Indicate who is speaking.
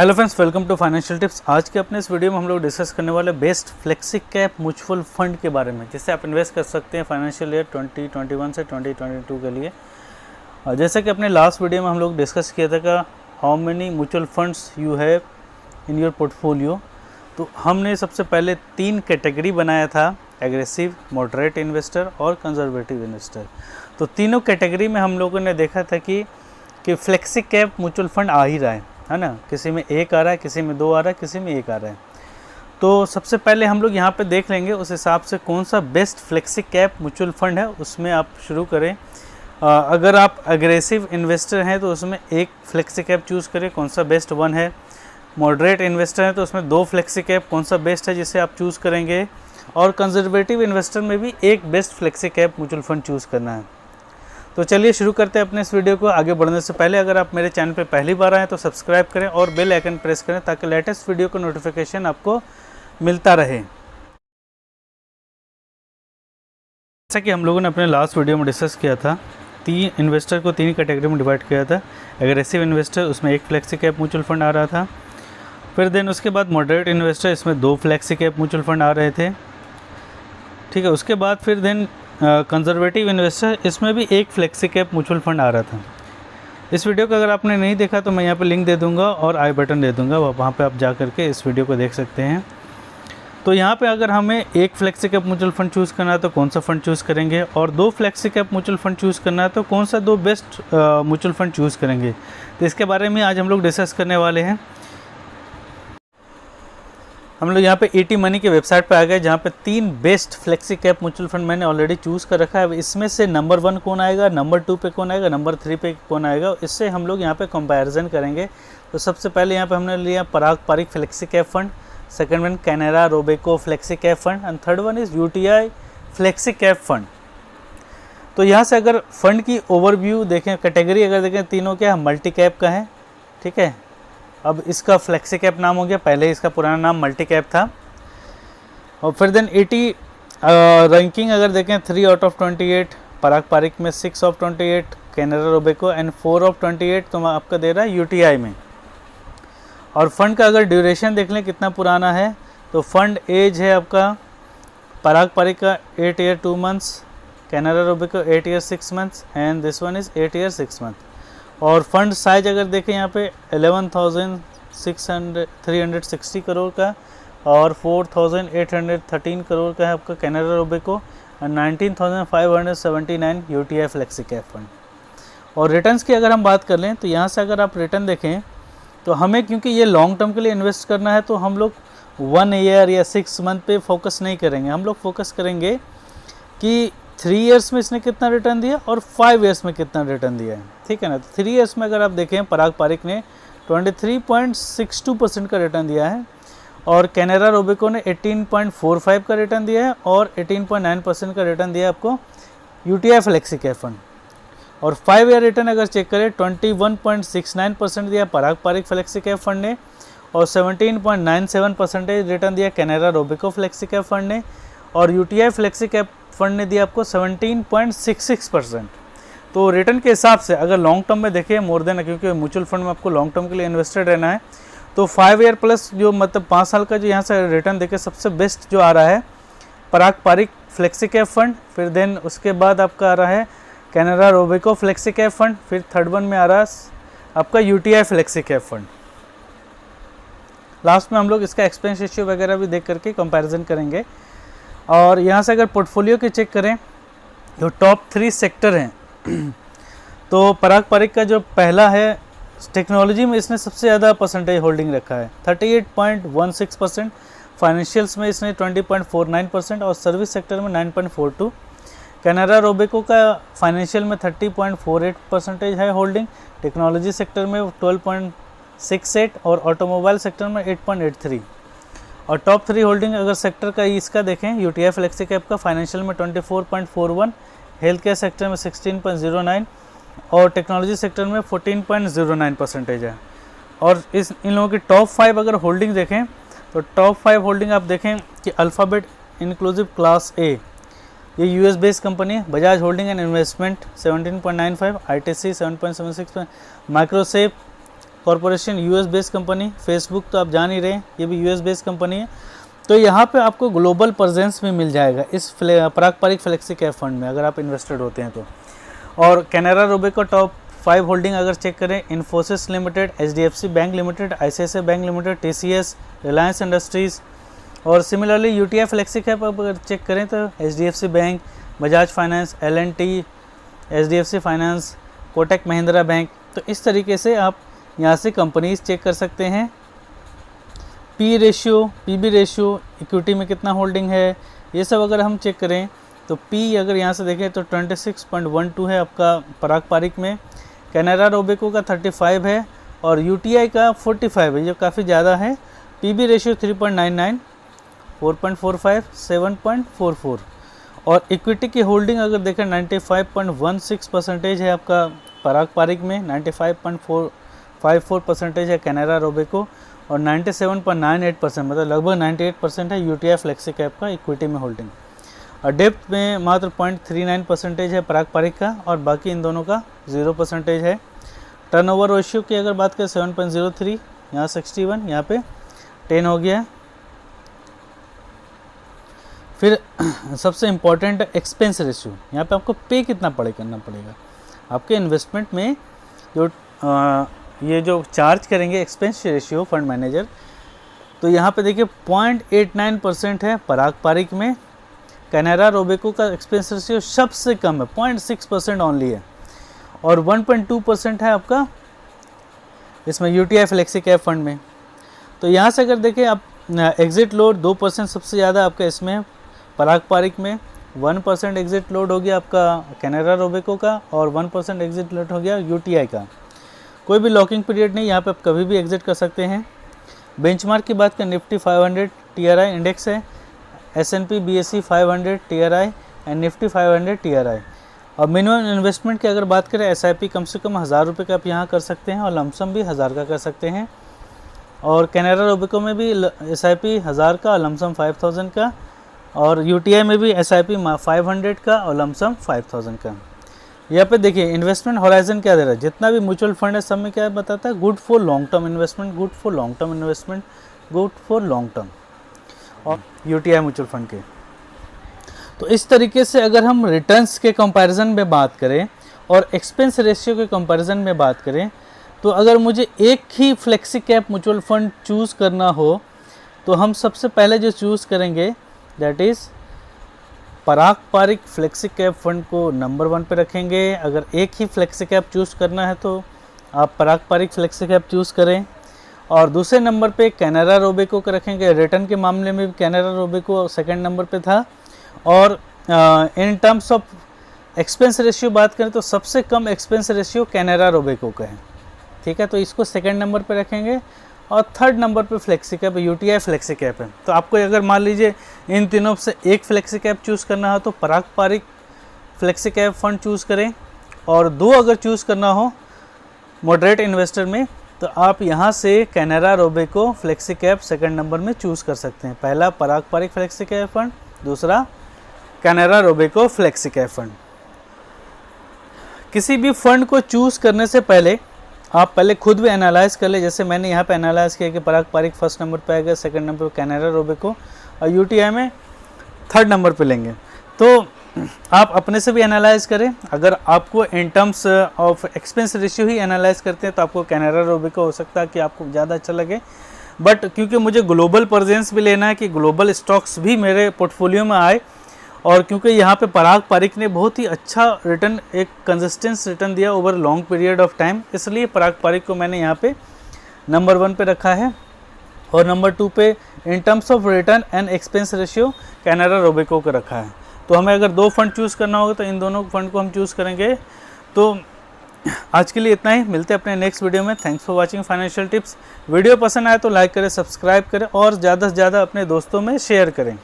Speaker 1: Hello friends, welcome to financial tips. आज के अपने इस वीडियो में हम लोग डिस्कस करने वाले best flexi cap mutual fund के बारे में, जिससे आप इन्वेस्ट कर सकते हैं फाइनेंशियल ईयर 2021 से 2022 के लिए। और जैसा कि अपने लास्ट वीडियो में हम लोग डिस्कस किया था कि how many mutual funds you have in your portfolio, तो हमने सबसे पहले 3 कैटेगरी बनाया था, एग्रेसिव, मॉडरेट इन्वेस्टर और कंजर्वेटिव इन्वेस्टर। तो तीनों कैटेगरी में हम लोगों ने देखा था कि फ्लेक्सी कैप म्यूचुअल फंड आ ही रहा है ना। किसी में 1 आ रहा है, किसी में 2 आ रहा है, किसी में 1 आ रहा है। तो सबसे पहले हम लोग यहाँ पे देख लेंगे उस हिसाब से कौन सा best flexi cap mutual fund है, उसमें आप शुरू करें। अगर आप एग्रेसिव इन्वेस्टर हैं तो उसमें 1 फ्लेक्सी कैप चूज़ करें, कौन सा बेस्ट 1 है। मॉडरेट इन्वेस्टर हैं तो उसमें 2 फ्लेक्सी कैप, कौन सा बेस्ट है जिसे आप चूज़ करेंगे। और कंजर्वेटिव इन्वेस्टर में भी 1 best flexi cap mutual fund choose करना है। तो चलिए शुरू करते हैं अपने इस वीडियो को। आगे बढ़ने से पहले अगर आप मेरे चैनल पर पहली बार आएँ तो सब्सक्राइब करें और बेल आइकन प्रेस करें ताकि लेटेस्ट वीडियो का नोटिफिकेशन आपको मिलता रहे। जैसा कि हम लोगों ने अपने लास्ट वीडियो में डिस्कस किया था, 3 इन्वेस्टर को 3 कैटेगरी में डिवाइड किया था। एग्रेसिव इन्वेस्टर, उसमें 1 फ्लेक्सी कैप म्यूचुअल फंड आ रहा था। फिर देन उसके बाद मॉडरेट इन्वेस्टर, इसमें 2 फ्लेक्सी कैप म्यूचुअल फंड आ रहे थे, ठीक है। उसके बाद फिर देन कंजर्वेटिव इन्वेस्टर, इसमें भी 1 फ्लेक्सी कैप म्यूचुअल फंड आ रहा था। इस वीडियो को अगर आपने नहीं देखा तो मैं यहाँ पे लिंक दे दूँगा और आई बटन दे दूँगा, वहाँ पे आप जा करके इस वीडियो को देख सकते हैं। तो यहाँ पे अगर हमें 1 flexi cap mutual fund choose करना है तो कौन सा फंड चूज़ करेंगे, और 2 flexi cap mutual fund choose करना है तो कौन सा 2 बेस्ट म्यूचुअल फंड चूज़ करेंगे, तो इसके बारे में आज हम लोग डिस्कस करने वाले हैं। हम लोग यहाँ पे ET मनी के वेबसाइट पे आ गए, जहाँ पे 3 best flexi cap mutual fund मैंने ऑलरेडी चूज़ कर रखा है। इसमें से नंबर 1 कौन आएगा, नंबर 2 पे कौन आएगा, नंबर 3 पे कौन आएगा, इससे हम लोग यहाँ पे कंपैरिजन करेंगे। तो सबसे पहले यहाँ पे हमने लिया Parag Parikh flexi cap fund, second one Canara Robeco flexi cap fund and third one is UTI flexi cap fund. तो यहाँ से अगर फंड की ओवरव्यू देखें, कैटेगरी अगर देखें, तीनों क्या मल्टी कैप का है, ठीक है। अब इसका फ्लेक्सी कैप नाम हो गया, पहले इसका पुराना नाम मल्टी कैप था। और फिर देन ET रैंकिंग अगर देखें 3 आउट ऑफ 28, पराग पारिक में 6 of 28, Canara Robeco and 4 of 28 तो आपका दे रहा है UTI में। और फंड का अगर ड्यूरेशन देख लें कितना पुराना है, तो फंड एज है आपका पराग पारिक का 8 year 2 months, Canara Robeco 8 year 6 months and this one is 8 year 6 month. और फंड साइज अगर देखें यहाँ पे 11,360 करोड़ का और 4,813 करोड़ का है आपका कैनरा रोबेको और 19,579 UTI फ्लेक्सी कैप फंड। और रिटर्न्स की अगर हम बात कर लें तो यहाँ से अगर आप रिटर्न देखें तो हमें, क्योंकि ये लॉन्ग टर्म के लिए इन्वेस्ट करना है, तो हम लोग 1 ईयर या 6 मंथ पे फोकस नहीं करेंगे। हम लोग फोकस करेंगे कि 3 इयर्स में इसने कितना रिटर्न दिया और 5 इयर्स में कितना रिटर्न दिया है, ठीक है ना। तो 3 इयर्स में अगर आप देखें पराग पारिक ने 23.62% का रिटर्न दिया है और कैनरा रोबेको ने 18.45 का रिटर्न दिया है और 18.9% का रिटर्न दिया है आपको UTI फ्लेक्सी कैप फंड। और 5 ईयर रिटर्न अगर चेक करें 21.69% दिया पराग पारिक फ्लेक्सी कैप फंड ने और 17.97% रिटर्न दिया Canara Robeco flexi cap fund ने और UTI फ्लेक्सी कैप फंड ने दिया आपको 17.66%। तो रिटर्न के हिसाब से अगर लॉन्ग टर्म में देखें मोर देन, क्योंकि म्यूचुअल फंड में आपको लॉन्ग टर्म के लिए इन्वेस्टेड रहना है, तो 5 ईयर प्लस जो मतलब 5 साल का जो यहाँ से रिटर्न देखे सबसे बेस्ट जो आ रहा है पराग पारिक फ्लेक्सी कैप फंड। फिर देन उसके बाद आपका आ रहा है Canara Robeco flexi cap fund, फिर थर्ड वन में आ रहा है आपका UTI flexi cap fund. Last में हम लोग इसका एक्सपेंस रेशियो वगैरह भी देख करके कंपैरिजन करेंगे। और यहाँ से अगर पोर्टफोलियो के चेक करें जो टॉप 3 सेक्टर हैं, तो पराग पारिक का जो पहला है टेक्नोलॉजी में इसने सबसे ज़्यादा परसेंटेज होल्डिंग रखा है 38.16%, फाइनेंशियल्स में इसने 20.49% और सर्विस सेक्टर में 9.42। कैनरा रोबेको का फाइनेंशियल में 30.48% है होल्डिंग, टेक्नोलॉजी सेक्टर में 12.68 और ऑटोमोबाइल सेक्टर में 8.83। और टॉप 3 होल्डिंग अगर सेक्टर का इसका देखें UTI फ्लेक्सी कैप का फाइनेंशियल में 24.41, हेल्थ केयर सेक्टर में 16.09 और टेक्नोलॉजी सेक्टर में 14.09% है। और इन लोगों की टॉप 5 अगर होल्डिंग देखें तो टॉप 5 होल्डिंग आप देखें कि अल्फ़ाबेट इंक्लूसिव क्लास A, ये US बेस्ड कंपनी है। Bajaj holding and investment 17.95, ITC 7.76, Microsoft corporation US based company, Facebook तो आप जान ही रहे हैं ये भी यूएस बेस्ड कंपनी है। तो यहाँ पे आपको ग्लोबल प्रेजेंस भी मिल जाएगा इस पारंपरिक फ्लेक्सी कैप फंड में अगर आप इन्वेस्टेड होते हैं तो। और कैनरा रोबेको टॉप 5 होल्डिंग अगर चेक करें, Infosys limited, HDFC bank limited, ICICI bank limited, TCS, Reliance industries. और सिमिलरली यूटीआई फ्लेक्सी कैप अगर चेक करें तो HDFC bank, Bajaj finance, L&T, HDFC finance, Kotak Mahindra bank. तो इस तरीके से आप यहाँ से कंपनीज चेक कर सकते हैं। P ratio, PB ratio, equity में कितना होल्डिंग है, ये सब अगर हम चेक करें तो पी अगर यहाँ से देखें तो 26.12 है आपका पारंपरिक में, कैनरा रोबेको का 35 है और यूटीआई का 45 है, जो काफ़ी ज़्यादा है। पीबी रेशियो 3.99, 4.45, 7.44 और इक्विटी की होल्डिंग अगर देखें 95.16% है आपका पारंपरिक में, 95.54% है कैनरा रोबेको और 97.98% मतलब लगभग 98% है यूटीआई फ्लेक्सी कैप का इक्विटी में होल्डिंग। और डेप्थ में मात्र 0.39% है पारंपरिक का और बाकी इन दोनों का 0% है। टर्नओवर रेशियो की अगर बात करें 7.03, यहाँ 61, यहाँ पे 10 हो गया। फिर सबसे इम्पॉर्टेंट एक्सपेंस रेशियो, यहाँ पे आपको पे कितना करना पड़ेगा आपके इन्वेस्टमेंट में। जो ये जो चार्ज करेंगे एक्सपेंस रेशियो फंड मैनेजर, तो यहाँ पे देखिए 0.89% है पारंपरिक में। कैनरा रोबेको का एक्सपेंस रेशियो सबसे कम है, 0.6% ओनली है और 1.2% है आपका इसमें यूटीआई फ्लेक्सी कैप फंड में। तो यहाँ से अगर देखें आप एग्जिट लोड 2% सबसे ज़्यादा आपका इसमें पारंपरिक में, 1% एग्जिट लोड हो गया आपका कैनरा रोबेको का और 1% एग्जिट लोड हो गया यूटीआई का। कोई भी लॉकिंग पीरियड नहीं, यहाँ पे आप कभी भी एग्जिट कर सकते हैं। बेंचमार्क की बात करें निफ्टी 500 टीआरआई इंडेक्स है, S&P BSE 500 TRI and Nifty 500 TRI. और मिनिमम इन्वेस्टमेंट की अगर बात करें एसआईपी कम से कम 1000 रुपये का आप यहाँ कर सकते हैं और लमसम भी 1000 का कर सकते हैं। और कैनरा रोबेको में भी एसआईपी 1000 का और लमसम 5000 का और यूटीआई में भी एसआईपी 500 का और लमसम 5000 का। यहाँ पे देखिए इन्वेस्टमेंट होराइजन क्या दे रहा है, जितना भी म्यूचुअल फंड है सब में क्या बताता है, good for long term investment, good for long term investment, good for long term और यूटीआई म्यूचुअल फंड के। तो इस तरीके से अगर हम रिटर्न्स के कंपैरिजन में बात करें और एक्सपेंस रेशियो के कंपैरिजन में बात करें, तो अगर मुझे एक ही flexi cap mutual fund choose करना हो तो हम सबसे पहले जो चूज़ करेंगे दैट इज़ पारंपरिक फ्लेक्सी कैप फंड को नंबर 1 पे रखेंगे। अगर एक ही फ्लेक्सी कैप चूज़ करना है तो आप पारंपरिक फ्लेक्सी कैप चूज़ करें। और दूसरे नंबर पे कैनरा रोबेको को रखेंगे, रिटर्न के मामले में भी कैनरा रोबेको सेकंड नंबर पे था। और in terms of expense ratio बात करें तो सबसे कम एक्सपेंस रेशियो कैनरा रोबेको का है, ठीक है। तो इसको सेकंड नंबर पे रखेंगे और थर्ड नंबर पे flexi cap UTI flexi cap है। तो आपको अगर मान लीजिए इन तीनों से एक फ्लेक्सी कैप चूज़ करना हो तो पारंपरिक फ्लेक्सी कैप फंड चूज़ करें और 2 अगर चूज़ करना हो मॉडरेट इन्वेस्टर में तो आप यहाँ से Canara Robeco flexi cap second number में चूज़ कर सकते हैं। पहला पारंपरिक फ्लेक्सी कैप फंड, दूसरा Canara Robeco flexi cap fund. किसी भी फंड को चूज़ करने से पहले आप पहले खुद भी एनालाइज कर ले, जैसे मैंने यहाँ पे एनालाइज किया कि पारंपरिक फर्स्ट नंबर पे आएगा, सेकंड नंबर पे कैनरा रोबेको और यूटीआई में थर्ड नंबर पे लेंगे। तो आप अपने से भी एनालाइज करें। अगर आपको in terms of expense ratio he analyse करते हैं तो आपको कैनरा रोबेको हो सकता है कि आपको ज़्यादा अच्छा लगे, बट क्योंकि मुझे ग्लोबल प्रेजेंस भी लेना है कि ग्लोबल स्टॉक्स भी मेरे पोर्टफोलियो में आए और क्योंकि यहाँ पे पारंपरिक ने बहुत ही अच्छा रिटर्न, एक कंसिस्टेंस रिटर्न दिया over long period of time, इसलिए पारंपरिक को मैंने यहाँ पे नंबर 1 पे रखा है और नंबर 2 पे in terms of return and expense ratio Canara Robeco को रखा है। तो हमें अगर 2 फंड चूज़ करना होगा तो इन दोनों फंड को हम चूज़ करेंगे। तो आज के लिए इतना ही, मिलते हैं अपने नेक्स्ट वीडियो में। Thanks for watching financial tips. Video पसंद आए तो लाइक करें, सब्सक्राइब करें और ज़्यादा से ज़्यादा अपने दोस्तों में शेयर करें।